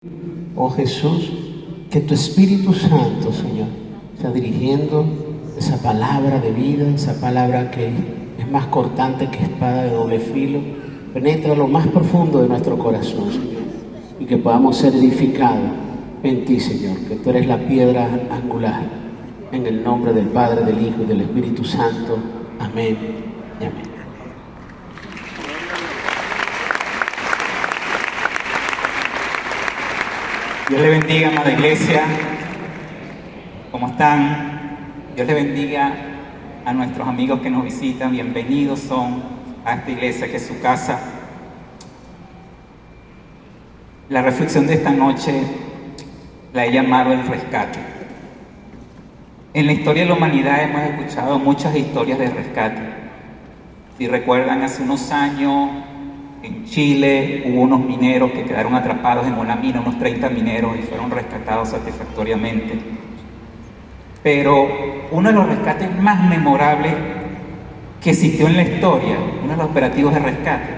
Oh Jesús, que tu Espíritu Santo, Señor, sea dirigiendo esa palabra de vida, esa palabra que es más cortante que espada de doble filo, penetra lo más profundo de nuestro corazón, Señor, y que podamos ser edificados en ti, Señor, que tú eres la piedra angular, en el nombre del Padre, del Hijo y del Espíritu Santo. Amén y amén. Dios le bendiga, amada iglesia. ¿Cómo están? Dios le bendiga a nuestros amigos que nos visitan. Bienvenidos son a esta iglesia que es su casa. La reflexión de esta noche la he llamado el rescate. En la historia de la humanidad hemos escuchado muchas historias de rescate. Si recuerdan, hace unos años en Chile hubo unos mineros que quedaron atrapados en una mina, unos 30 mineros, y fueron rescatados satisfactoriamente. Pero uno de los rescates más memorables que existió en la historia, uno de los operativos de rescate,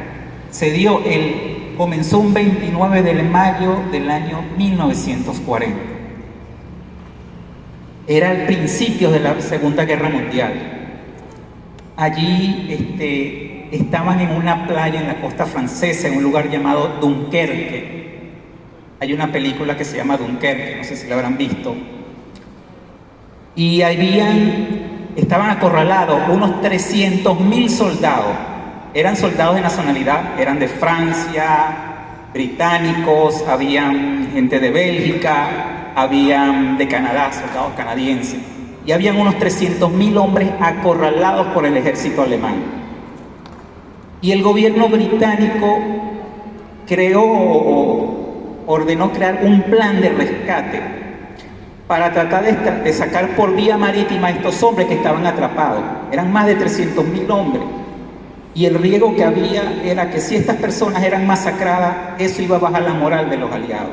comenzó un 29 de mayo del año 1940. Era el principio de la Segunda Guerra Mundial. Allí estaban en una playa en la costa francesa, en un lugar llamado Dunkerque. Hay una película que se llama Dunkerque, no sé si la habrán visto. Y estaban acorralados unos 300.000 soldados. Eran soldados de nacionalidad, eran de Francia, británicos, habían gente de Bélgica, habían de Canadá, soldados canadienses. Y habían unos 300.000 hombres acorralados por el ejército alemán. Y el gobierno británico ordenó crear un plan de rescate para tratar de sacar por vía marítima a estos hombres que estaban atrapados. Eran más de 300.000 hombres. Y el riesgo que había era que si estas personas eran masacradas, eso iba a bajar la moral de los aliados.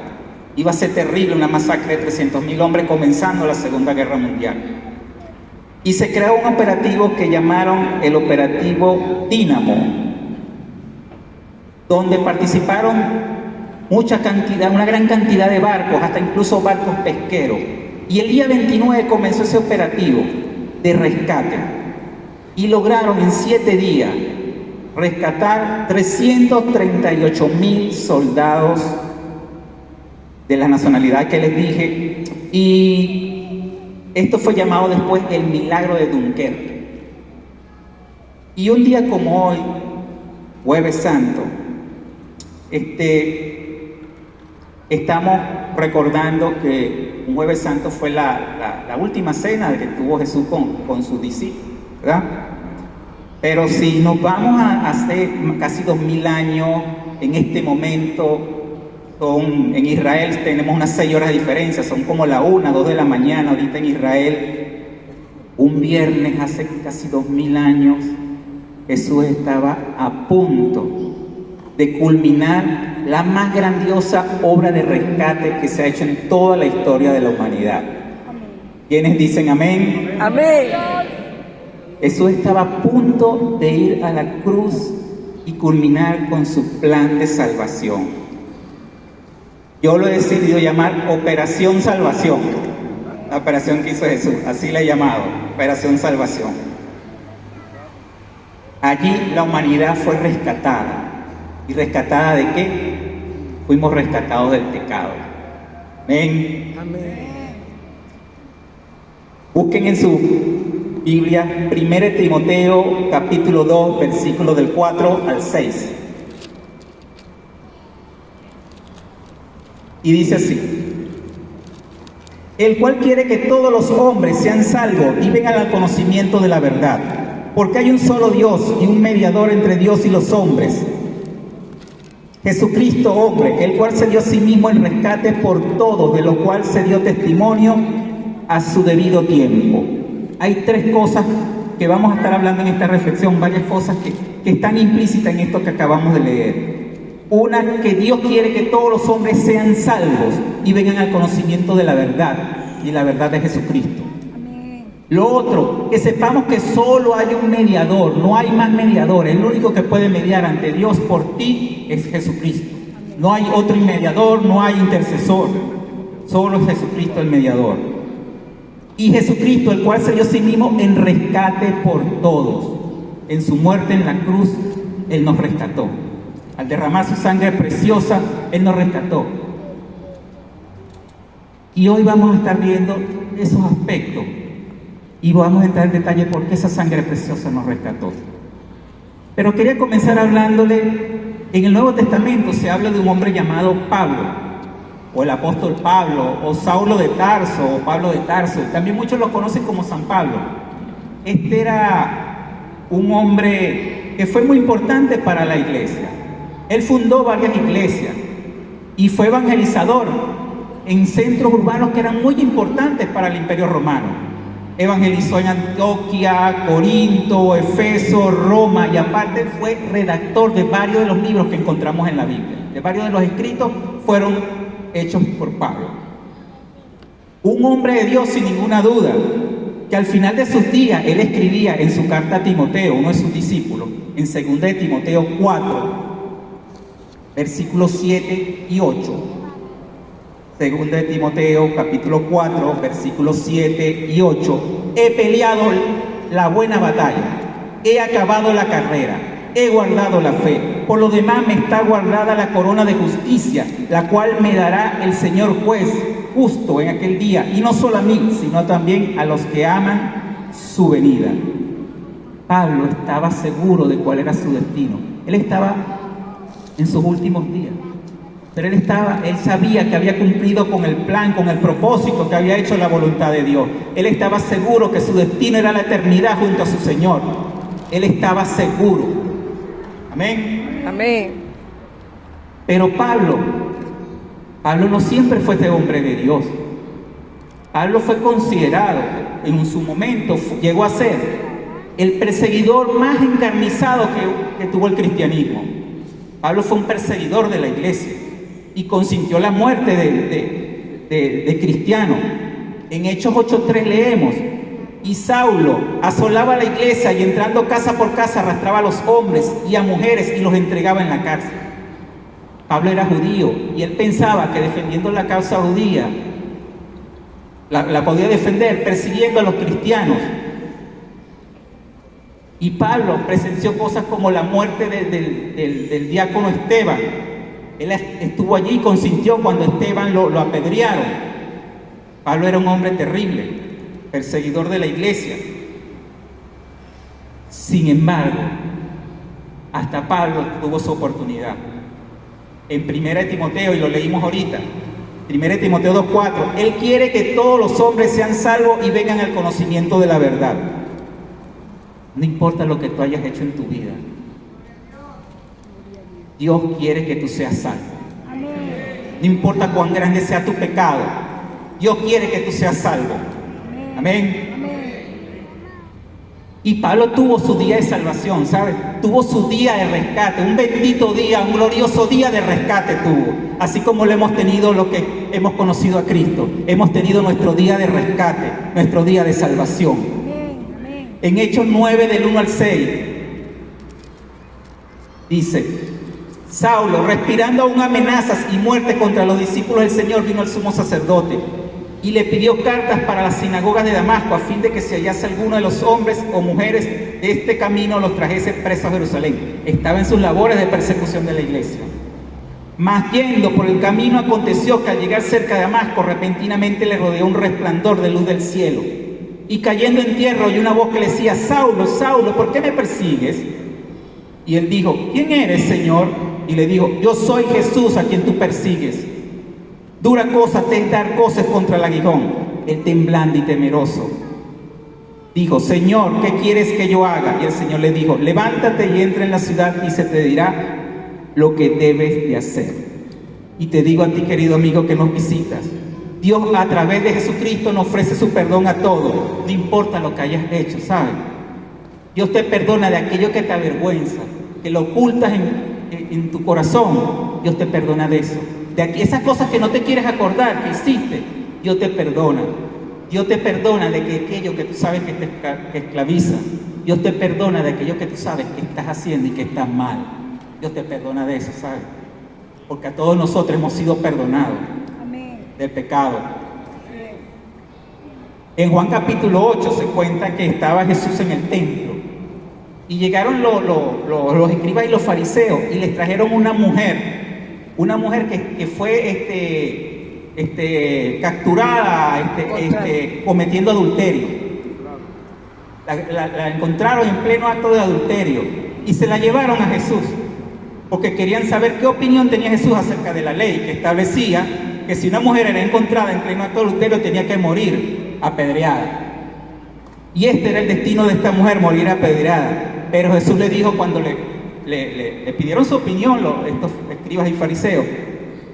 Iba a ser terrible una masacre de 300.000 hombres comenzando la Segunda Guerra Mundial. Y se creó un operativo que llamaron el Operativo Dínamo, donde participaron una gran cantidad de barcos, hasta incluso barcos pesqueros. Y el día 29 comenzó ese operativo de rescate. Y lograron en 7 días rescatar 338.000 soldados de la nacionalidad que les dije. Y esto fue llamado después el milagro de Dunkerque. Y un día como hoy, Jueves Santo, estamos recordando que un Jueves Santo fue la última cena que tuvo Jesús con sus discípulos, ¿verdad? Pero si nos vamos a hacer casi 2000 años, en este momento, en Israel tenemos unas 6 horas de diferencia, son como la 1, 2 de la mañana ahorita en Israel. Un viernes hace casi 2000 años, Jesús estaba a punto de culminar la más grandiosa obra de rescate que se ha hecho en toda la historia de la humanidad. ¿Quiénes dicen amén? Amén. Jesús estaba a punto de ir a la cruz y culminar con su plan de salvación. Yo lo he decidido llamar Operación Salvación. La operación que hizo Jesús, así la he llamado, Operación Salvación. Allí la humanidad fue rescatada. ¿Y rescatada de qué? Fuimos rescatados del pecado. Amén. Amén. Busquen en su Biblia 1 Timoteo capítulo 2, versículos del 4 al 6. Y dice así: el cual quiere que todos los hombres sean salvos y vengan al conocimiento de la verdad, porque hay un solo Dios y un mediador entre Dios y los hombres, Jesucristo hombre, el cual se dio a sí mismo en rescate por todos, de lo cual se dio testimonio a su debido tiempo. Hay 3 cosas que vamos a estar hablando en esta reflexión, varias cosas que están implícitas en esto que acabamos de leer. Una, que Dios quiere que todos los hombres sean salvos y vengan al conocimiento de la verdad, y la verdad de Jesucristo. Amén. Lo otro, que sepamos que solo hay un mediador, no hay más mediador. El único que puede mediar ante Dios por ti es Jesucristo. Amén. No hay otro mediador, no hay intercesor. Solo es Jesucristo el mediador. Y Jesucristo, el cual se dio a sí mismo en rescate por todos. En su muerte en la cruz, Él nos rescató. Al derramar su sangre preciosa, Él nos rescató. Y hoy vamos a estar viendo esos aspectos. Y vamos a entrar en detalle por qué esa sangre preciosa nos rescató. Pero quería comenzar hablándole, en el Nuevo Testamento se habla de un hombre llamado Pablo, o el apóstol Pablo, o Saulo de Tarso, o Pablo de Tarso. También muchos lo conocen como San Pablo. Este era un hombre que fue muy importante para la iglesia. Él fundó varias iglesias y fue evangelizador en centros urbanos que eran muy importantes para el Imperio Romano. Evangelizó en Antioquia, Corinto, Efeso, Roma, y aparte fue redactor de varios de los libros que encontramos en la Biblia. De varios de los escritos fueron hechos por Pablo. Un hombre de Dios sin ninguna duda, que al final de sus días él escribía en su carta a Timoteo, uno de sus discípulos, en 2 de Timoteo 4, versículos 7 y 8. 2 de Timoteo capítulo 4, versículos 7 y 8. He peleado la buena batalla, he acabado la carrera, he guardado la fe. Por lo demás me está guardada la corona de justicia, la cual me dará el Señor juez justo en aquel día, y no solo a mí, sino también a los que aman su venida. Pablo estaba seguro de cuál era su destino. Él estaba en sus últimos días. Pero él sabía que había cumplido con el plan, con el propósito, que había hecho la voluntad de Dios. Él estaba seguro que su destino era la eternidad junto a su Señor. Él estaba seguro. Amén. Amén. Pero Pablo no siempre fue este hombre de Dios. Pablo fue considerado, en su momento, llegó a ser el perseguidor más encarnizado que tuvo el cristianismo. Pablo fue un perseguidor de la iglesia y consintió la muerte de cristianos. En Hechos 8:3 leemos: y Saulo asolaba la iglesia y entrando casa por casa arrastraba a los hombres y a mujeres y los entregaba en la cárcel. Pablo era judío y él pensaba que defendiendo la causa judía la podía defender persiguiendo a los cristianos. Y Pablo presenció cosas como la muerte del diácono Esteban. Él estuvo allí y consintió cuando Esteban lo apedrearon. Pablo era un hombre terrible, perseguidor de la iglesia. Sin embargo, hasta Pablo tuvo su oportunidad. En 1 Timoteo, y lo leímos ahorita, 1 Timoteo 2:4, Él quiere que todos los hombres sean salvos y vengan al conocimiento de la verdad. No importa lo que tú hayas hecho en tu vida, Dios quiere que tú seas salvo. No importa cuán grande sea tu pecado, Dios quiere que tú seas salvo. Amén. Y Pablo tuvo su día de salvación, ¿sabes? Tuvo su día de rescate, un bendito día, un glorioso día de rescate tuvo. Así como lo hemos tenido los que hemos conocido a Cristo. Hemos tenido nuestro día de rescate, nuestro día de salvación. En Hechos 9, del 1 al 6, dice: Saulo, respirando aún amenazas y muerte contra los discípulos del Señor, vino al sumo sacerdote y le pidió cartas para las sinagogas de Damasco, a fin de que si hallase alguno de los hombres o mujeres de este camino, los trajese presos a Jerusalén. Estaba en sus labores de persecución de la iglesia. Mas yendo por el camino, aconteció que al llegar cerca de Damasco, repentinamente le rodeó un resplandor de luz del cielo. Y cayendo en tierra oyó una voz que le decía: Saulo, Saulo, ¿por qué me persigues? Y él dijo: ¿quién eres, Señor? Y le dijo: yo soy Jesús a quien tú persigues. Dura cosa te es dar coces contra el aguijón. Él, temblando y temeroso, dijo: Señor, ¿qué quieres que yo haga? Y el Señor le dijo: levántate y entra en la ciudad y se te dirá lo que debes de hacer. Y te digo a ti, querido amigo que nos visitas, Dios a través de Jesucristo nos ofrece su perdón a todos, no importa lo que hayas hecho, ¿sabes? Dios te perdona de aquello que te avergüenza, que lo ocultas en tu corazón. Dios te perdona de eso. De aquí, esas cosas que no te quieres acordar que hiciste, Dios te perdona. Dios te perdona de que aquello que tú sabes que te esclaviza. Dios te perdona de aquello que tú sabes que estás haciendo y que estás mal. Dios te perdona de eso, ¿sabes? porque a todos nosotros hemos sido perdonados del pecado. En Juan capítulo 8 se cuenta que estaba Jesús en el templo y llegaron los escribas y los fariseos y les trajeron una mujer que fue capturada cometiendo adulterio. La encontraron en pleno acto de adulterio y se la llevaron a Jesús porque querían saber qué opinión tenía Jesús acerca de la ley que establecía que si una mujer era encontrada en pleno acto de adulterio tenía que morir apedreada. Y este era el destino de esta mujer, morir apedreada. Pero Jesús le dijo cuando le pidieron su opinión estos escribas y fariseos,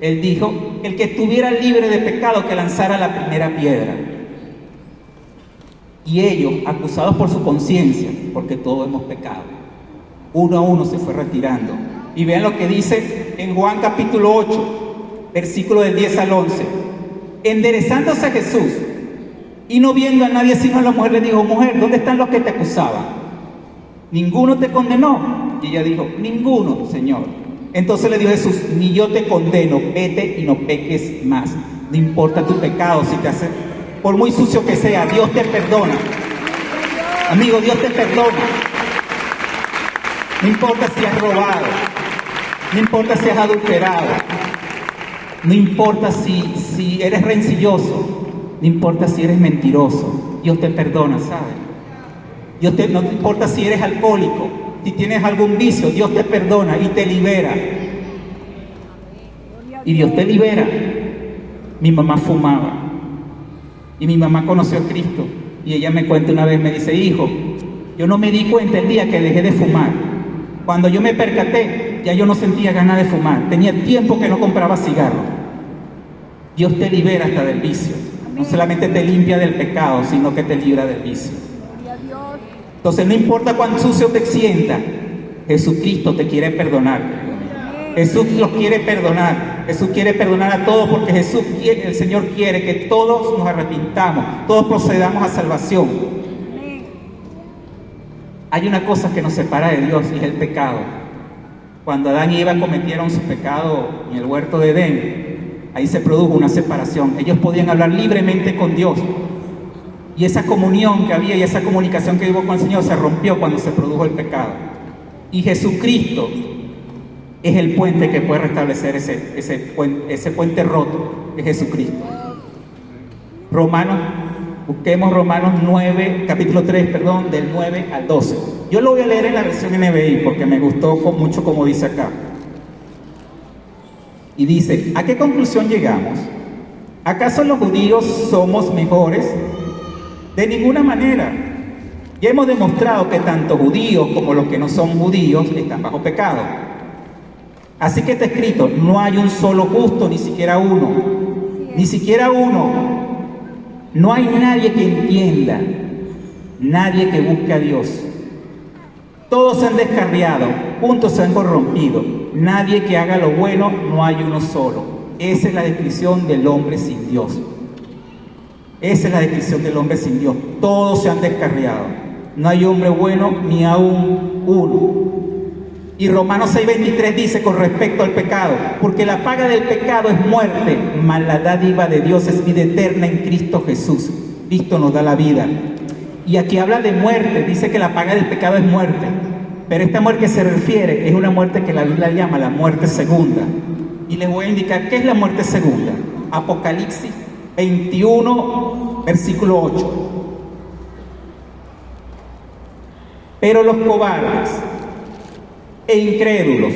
él dijo que el que estuviera libre de pecado que lanzara la primera piedra. Y ellos, acusados por su conciencia, porque todos hemos pecado, uno a uno se fue retirando. Y vean lo que dice en Juan capítulo 8, versículo del 10 al 11. Enderezándose a Jesús y no viendo a nadie sino a la mujer, le dijo: mujer, ¿dónde están los que te acusaban? ¿Ninguno te condenó? Y ella dijo: ninguno, Señor. Entonces le dijo Jesús: ni yo te condeno, vete y no peques más. No importa tu pecado, si te hace, por muy sucio que sea, Dios te perdona. Amigo, Dios te perdona. No importa si has robado, no importa si has adulterado, no importa si eres rencilloso, no importa si eres mentiroso, Dios te perdona, ¿sabes? No te importa si eres alcohólico, si tienes algún vicio, Dios te perdona y te libera. Y Dios te libera. Mi mamá fumaba y mi mamá conoció a Cristo y ella me cuenta una vez, me dice: hijo, yo no me di cuenta el día que dejé de fumar. Cuando yo me percaté, ya yo no sentía ganas de fumar. Tenía tiempo que no compraba cigarros. Dios te libera hasta del vicio. No solamente te limpia del pecado, sino que te libra del vicio. Entonces no importa cuán sucio te sienta, Jesucristo te quiere perdonar. Jesús los quiere perdonar. Jesús quiere perdonar a todos porque el Señor quiere que todos nos arrepintamos, todos procedamos a salvación. Hay una cosa que nos separa de Dios y es el pecado. Cuando Adán y Eva cometieron su pecado en el huerto de Edén, ahí se produjo una separación. Ellos podían hablar libremente con Dios. Y esa comunión que había y esa comunicación que hubo con el Señor se rompió cuando se produjo el pecado. Y Jesucristo es el puente que puede restablecer ese puente roto de Jesucristo. Busquemos Romanos 9, capítulo 3, del 9 al 12. Yo lo voy a leer en la versión NBI porque me gustó mucho como dice acá. Y dice: ¿a qué conclusión llegamos? ¿Acaso los judíos somos mejores? De ninguna manera. Ya hemos demostrado que tanto judíos como los que no son judíos están bajo pecado. Así que está escrito: no hay un solo justo, ni siquiera uno. Ni siquiera uno. No hay nadie que entienda, nadie que busque a Dios. Todos se han descarriado, juntos se han corrompido. Nadie que haga lo bueno, no hay uno solo. Esa es la descripción del hombre sin Dios. Esa es la descripción del hombre sin Dios. Todos se han descarriado. No hay hombre bueno ni aún uno. Y Romanos 6:23 dice con respecto al pecado: porque la paga del pecado es muerte, mas la dádiva de Dios es vida eterna en Cristo Jesús. Cristo nos da la vida. Y aquí habla de muerte, dice que la paga del pecado es muerte. Pero esta muerte que se refiere es una muerte que la Biblia llama la muerte segunda. Y les voy a indicar qué es la muerte segunda. Apocalipsis 21, versículo 8. Pero los cobardes e incrédulos,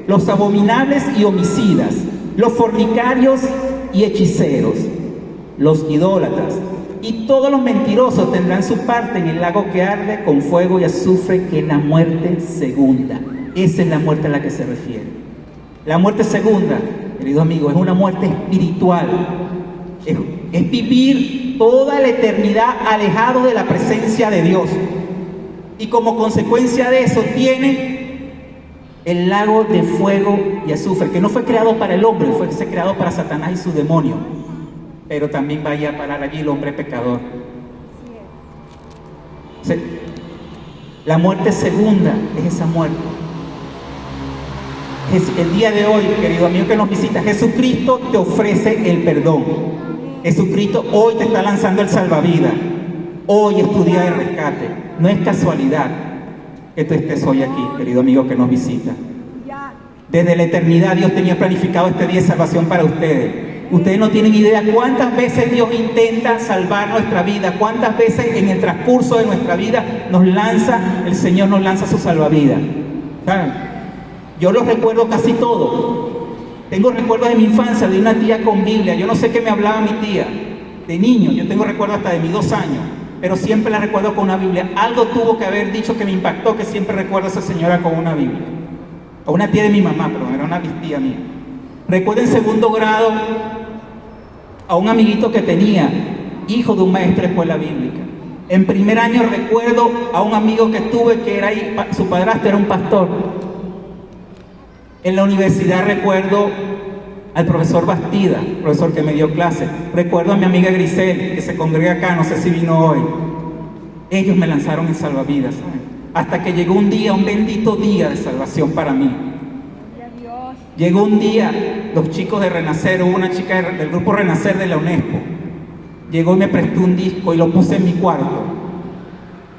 los abominables y homicidas, los fornicarios y hechiceros, los idólatras y todos los mentirosos tendrán su parte en el lago que arde con fuego y azufre, que es la muerte segunda. Esa es la muerte a la que se refiere. La muerte segunda, querido amigo, es una muerte espiritual. Es vivir toda la eternidad alejado de la presencia de Dios. Y como consecuencia de eso tiene el lago de fuego y azufre, que no fue creado para el hombre, fue creado para Satanás y su demonio. Pero también vaya a parar allí el hombre pecador. La muerte segunda es esa muerte. El día de hoy, querido amigo que nos visita, Jesucristo te ofrece el perdón. Jesucristo hoy te está lanzando el salvavidas. Hoy es tu día de rescate. No es casualidad que tú estés hoy aquí, querido amigo que nos visita. Desde la eternidad Dios tenía planificado este día de salvación para ustedes. Ustedes no tienen idea cuántas veces Dios intenta salvar nuestra vida, cuántas veces en el transcurso de nuestra vida el Señor nos lanza su salvavidas. ¿Saben? Yo los recuerdo casi todos. Tengo recuerdos de mi infancia, de una tía con Biblia. Yo no sé qué me hablaba mi tía. De niño, yo tengo recuerdos hasta de mis 2 años, pero siempre la recuerdo con una Biblia. Algo tuvo que haber dicho que me impactó, que siempre recuerdo a esa señora con una Biblia. O una tía de mi mamá, pero era una tía mía. Recuerdo en 2º grado a un amiguito que tenía, hijo de un maestro de escuela bíblica. En 1er año recuerdo a un amigo que tuve que era ahí, su padrastro era un pastor. En la universidad recuerdo al profesor Bastida, profesor que me dio clase. Recuerdo a mi amiga Grisel, que se congrega acá, no sé si vino hoy. Ellos me lanzaron en salvavidas, ¿saben? Hasta que llegó un día, un bendito día de salvación para mí. Llegó un día, los chicos de Renacer, hubo una chica del grupo Renacer de la UNESCO. Llegó y me prestó un disco y lo puse en mi cuarto.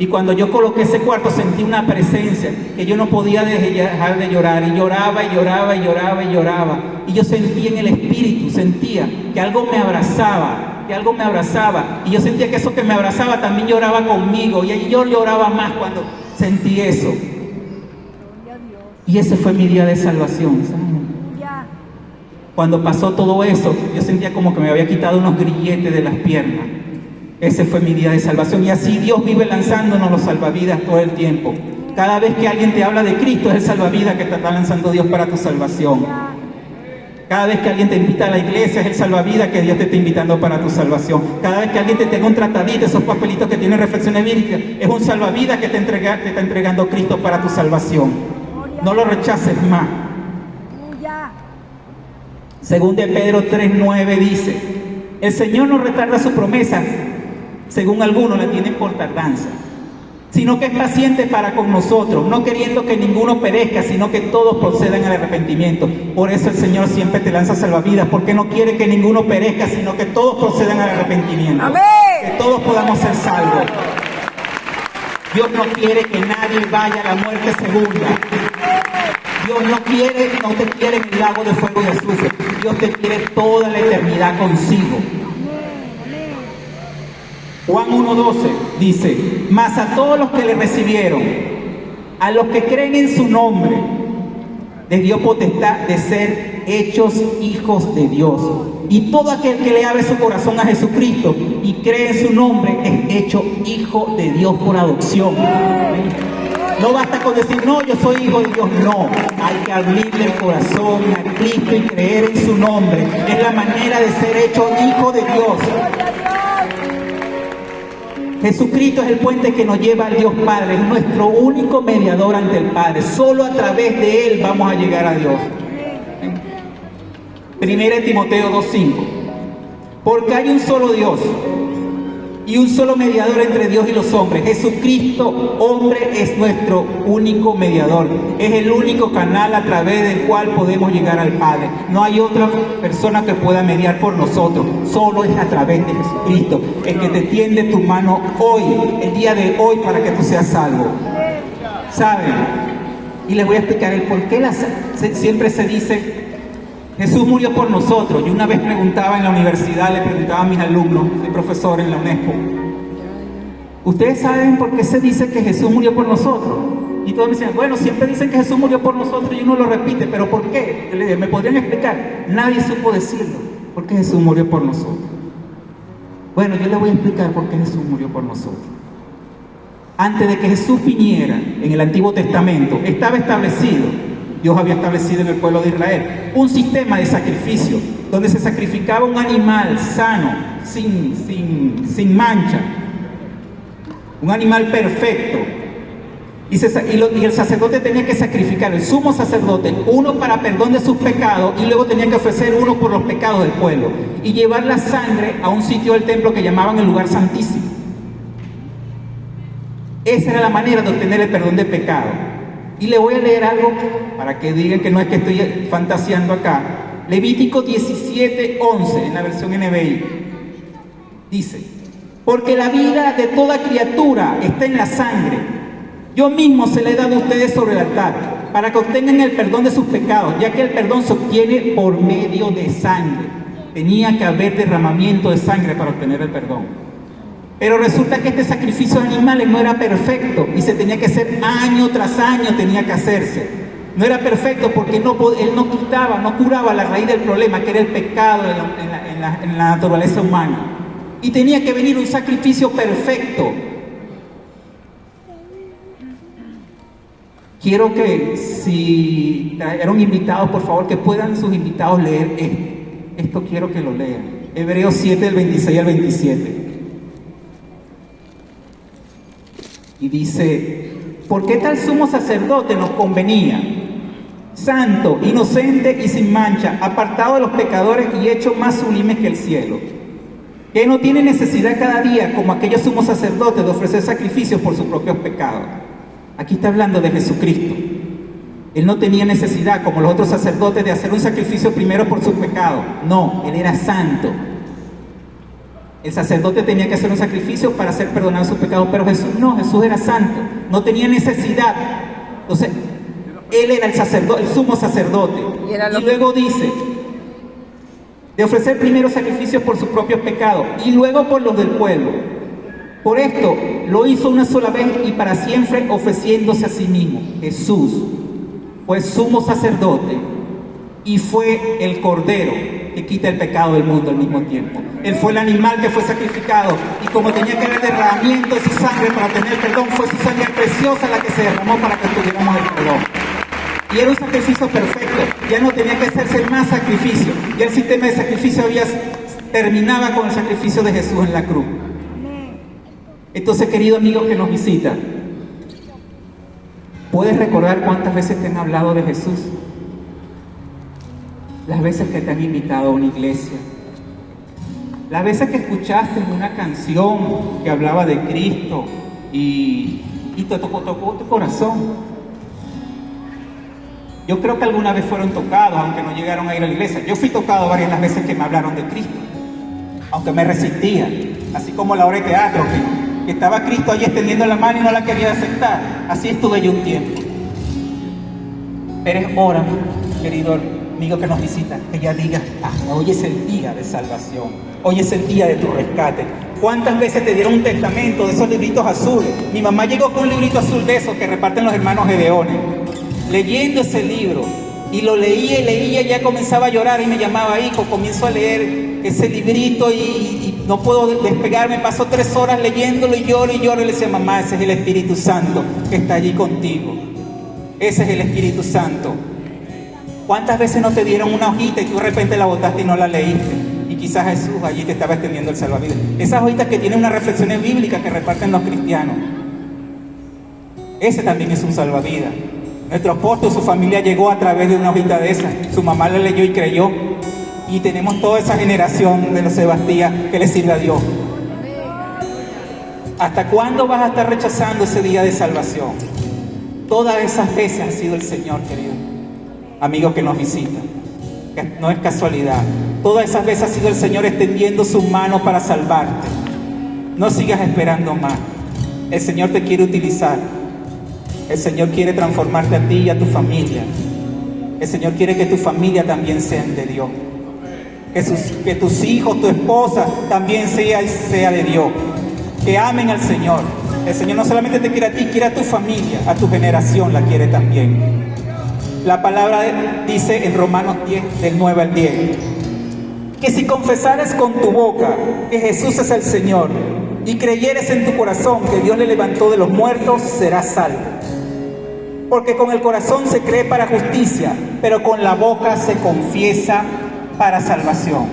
Y cuando yo coloqué ese cuarto sentí una presencia que yo no podía dejar de llorar. Y lloraba, y lloraba, y lloraba, y lloraba. Y yo sentía en el espíritu, sentía que algo me abrazaba, Y yo sentía que eso que me abrazaba también lloraba conmigo. Y ahí yo lloraba más cuando sentí eso. Y ese fue mi día de salvación, ¿saben? Cuando pasó todo eso, yo sentía como que me había quitado unos grilletes de las piernas. Ese fue mi día de salvación. Y así Dios vive lanzándonos los salvavidas todo el tiempo. Cada vez que alguien te habla de Cristo, es el salvavidas que te está lanzando Dios para tu salvación. Cada vez que alguien te invita a la iglesia, es el salvavidas que Dios te está invitando para tu salvación. Cada vez que alguien te tenga un tratadito, esos papelitos que tienen reflexiones bíblicas, es un salvavidas que te está entregando Cristo para tu salvación. No lo rechaces más. Según de Pedro 3:9 dice: el Señor no retarda su promesa, según algunos la tienen por tardanza, sino que es paciente para con nosotros, no queriendo que ninguno perezca, sino que todos procedan al arrepentimiento. Por eso el Señor siempre te lanza salvavidas, porque no quiere que ninguno perezca, sino que todos procedan al arrepentimiento. ¡Amén! Que todos podamos ser salvos. Dios no quiere que nadie vaya a la muerte segunda. Dios no te quiere en el lago de fuego y azufre. Dios te quiere toda la eternidad consigo. Juan 1:12 dice: mas a todos los que le recibieron, a los que creen en su nombre, les dio potestad de ser hechos hijos de Dios. Y todo aquel que le abre su corazón a Jesucristo y cree en su nombre es hecho hijo de Dios por adopción. No basta con decir, no, yo soy hijo de Dios. No, hay que abrirle el corazón a Cristo y creer en su nombre. Es la manera de ser hecho hijo de Dios. Jesucristo es el puente que nos lleva al Dios Padre. Es nuestro único mediador ante el Padre. Solo a través de Él vamos a llegar a Dios. 1 Timoteo 2:5. Porque hay un solo Dios y un solo mediador entre Dios y los hombres. Jesucristo, hombre, es nuestro único mediador. Es el único canal a través del cual podemos llegar al Padre. No hay otra persona que pueda mediar por nosotros. Solo es a través de Jesucristo, el que te tiende tu mano hoy, el día de hoy, para que tú seas salvo. ¿Saben? Y les voy a explicar el por qué siempre se dice Jesús murió por nosotros. Yo una vez preguntaba en la universidad, le preguntaba a mis alumnos, soy profesor en la UNESCO, ¿ustedes saben por qué se dice que Jesús murió por nosotros? Y todos me decían, bueno, siempre dicen que Jesús murió por nosotros y uno lo repite, pero ¿por qué? Yo le dije, ¿me podrían explicar? Nadie supo decirlo. ¿Por qué Jesús murió por nosotros? Bueno, yo les voy a explicar por qué Jesús murió por nosotros. Antes de que Jesús viniera en el Antiguo Testamento, estaba establecido, Dios había establecido en el pueblo de Israel un sistema de sacrificio donde se sacrificaba un animal sano, sin mancha, un animal perfecto, y el sacerdote tenía que sacrificar, el sumo sacerdote, uno para perdón de sus pecados y luego tenía que ofrecer uno por los pecados del pueblo y llevar la sangre a un sitio del templo que llamaban el lugar santísimo. Esa era la manera de obtener el perdón de pecado. Y le voy a leer algo para que digan que no es que estoy fantaseando acá. Levítico 17:11 en la versión NBI. Dice: porque la vida de toda criatura está en la sangre. Yo mismo se la he dado a ustedes sobre el altar, para que obtengan el perdón de sus pecados, ya que el perdón se obtiene por medio de sangre. Tenía que haber derramamiento de sangre para obtener el perdón. Pero resulta que este sacrificio de animales no era perfecto y se tenía que hacer año tras año, tenía que hacerse. No era perfecto porque él no quitaba, no curaba la raíz del problema, que era el pecado en la naturaleza humana. Y tenía que venir un sacrificio perfecto. Quiero que, si trajeron invitados, por favor, que puedan sus invitados leer esto. Esto quiero que lo lean. Hebreos 7, del 26 al 27. Y dice: ¿por qué tal sumo sacerdote nos convenía? Santo, inocente y sin mancha, apartado de los pecadores y hecho más sublimes que el cielo, que no tiene necesidad cada día, como aquellos sumos sacerdotes, de ofrecer sacrificios por sus propios pecados. Aquí está hablando de Jesucristo. Él no tenía necesidad, como los otros sacerdotes, de hacer un sacrificio primero por sus pecados. No, Él era santo. El sacerdote tenía que hacer un sacrificio para ser perdonado sus pecados, pero Jesús no, Jesús era santo, no tenía necesidad. Entonces, Él era el sacerdote, el sumo sacerdote. Y luego dice, de ofrecer primero sacrificios por sus propios pecados y luego por los del pueblo. Por esto lo hizo una sola vez y para siempre, ofreciéndose a sí mismo. Jesús fue sumo sacerdote y fue el cordero que quita el pecado del mundo al mismo tiempo. Él fue el animal que fue sacrificado, y como tenía que haber derramamiento de su sangre para tener perdón, fue su sangre preciosa la que se derramó para que tuviéramos el perdón. Y era un sacrificio perfecto, ya no tenía que hacerse más sacrificio, ya el sistema de sacrificio terminaba con el sacrificio de Jesús en la cruz. Entonces, querido amigo que nos visita, ¿puedes recordar cuántas veces te han hablado de Jesús? Las veces que te han invitado a una iglesia, las veces que escuchaste una canción que hablaba de Cristo y te tocó tu corazón. Yo creo que alguna vez fueron tocados, aunque no llegaron a ir a la iglesia. Yo fui tocado varias las veces que me hablaron de Cristo, aunque me resistía, así como la obra de teatro, que estaba Cristo ahí extendiendo la mano y no la quería aceptar. Así estuve yo un tiempo. Pero es hora, querido amigo que nos visita, que ya digas: hoy es el día de salvación, hoy es el día de tu rescate. ¿Cuántas veces te dieron un testamento de esos libritos azules? Mi mamá llegó con un librito azul de esos que reparten los hermanos Gedeones, leyendo ese libro, y lo leía y leía, y ya comenzaba a llorar y me llamaba: hijo, comienzo a leer ese librito y no puedo despegarme. Pasó 3 horas leyéndolo y lloro y lloro. Y le decía: mamá, ese es el Espíritu Santo que está allí contigo, ese es el Espíritu Santo. ¿Cuántas veces no te dieron una hojita y tú de repente la botaste y no la leíste? Y quizás Jesús allí te estaba extendiendo el salvavidas. Esas hojitas que tienen unas reflexiones bíblicas que reparten los cristianos, ese también es un salvavidas. Nuestro apóstol, su familia llegó a través de una hojita de esas. Su mamá la leyó y creyó. Y tenemos toda esa generación de los Sebastián que le sirve a Dios. ¿Hasta cuándo vas a estar rechazando ese día de salvación? Todas esas veces ha sido el Señor, querido amigo que nos visita. No es casualidad. Todas esas veces ha sido el Señor extendiendo sus manos para salvarte. No sigas esperando más. El Señor te quiere utilizar. El Señor quiere transformarte a ti y a tu familia. El Señor quiere que tu familia también sean de Dios. Que tus hijos, tu esposa también sea de Dios. Que amen al Señor. El Señor no solamente te quiere a ti, quiere a tu familia, a tu generación la quiere también. La palabra dice en Romanos 10, del 9 al 10, que si confesares con tu boca que Jesús es el Señor y creyeres en tu corazón que Dios le levantó de los muertos, serás salvo. Porque con el corazón se cree para justicia, pero con la boca se confiesa para salvación.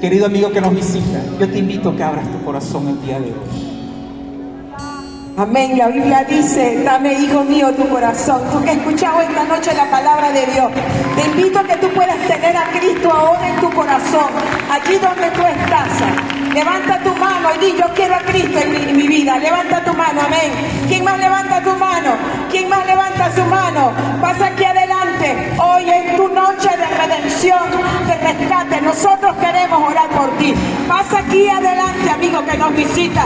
Querido amigo que nos visita, yo te invito a que abras tu corazón el día de hoy. Amén. La Biblia dice: dame, hijo mío, tu corazón. Tú que has escuchado esta noche la palabra de Dios, te invito a que tú puedas tener a Cristo ahora en tu corazón, allí donde tú estás. Levanta tu mano y di: yo quiero a Cristo en mi vida. Levanta tu mano, amén. ¿Quién más levanta tu mano? ¿Quién más levanta su mano? Pasa aquí adelante. Hoy es tu noche de redención, de rescate. Nosotros queremos orar por ti. Pasa aquí adelante, amigo que nos visita.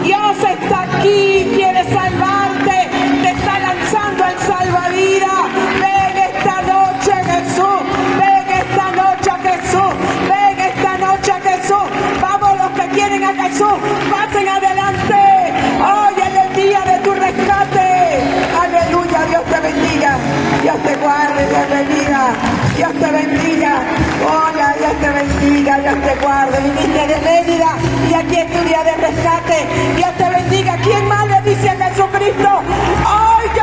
Dios está aquí, quiere salvarte. Te está lanzando el salvavidas. Ven esta noche, Jesús. Ven esta noche, Jesús. Ven esta noche, Jesús. Vamos, los que quieren a Jesús, pasen adelante. Hoy es el día de tu rescate. Aleluya, Dios te bendiga. Dios te guarde, Dios te bendiga. Dios te bendiga. Hola, Dios te bendiga, Dios te guarde. Viniste de Mérida y aquí es tu día de rescate. Dios te bendiga. ¿Quién más le dice a Jesucristo: hoy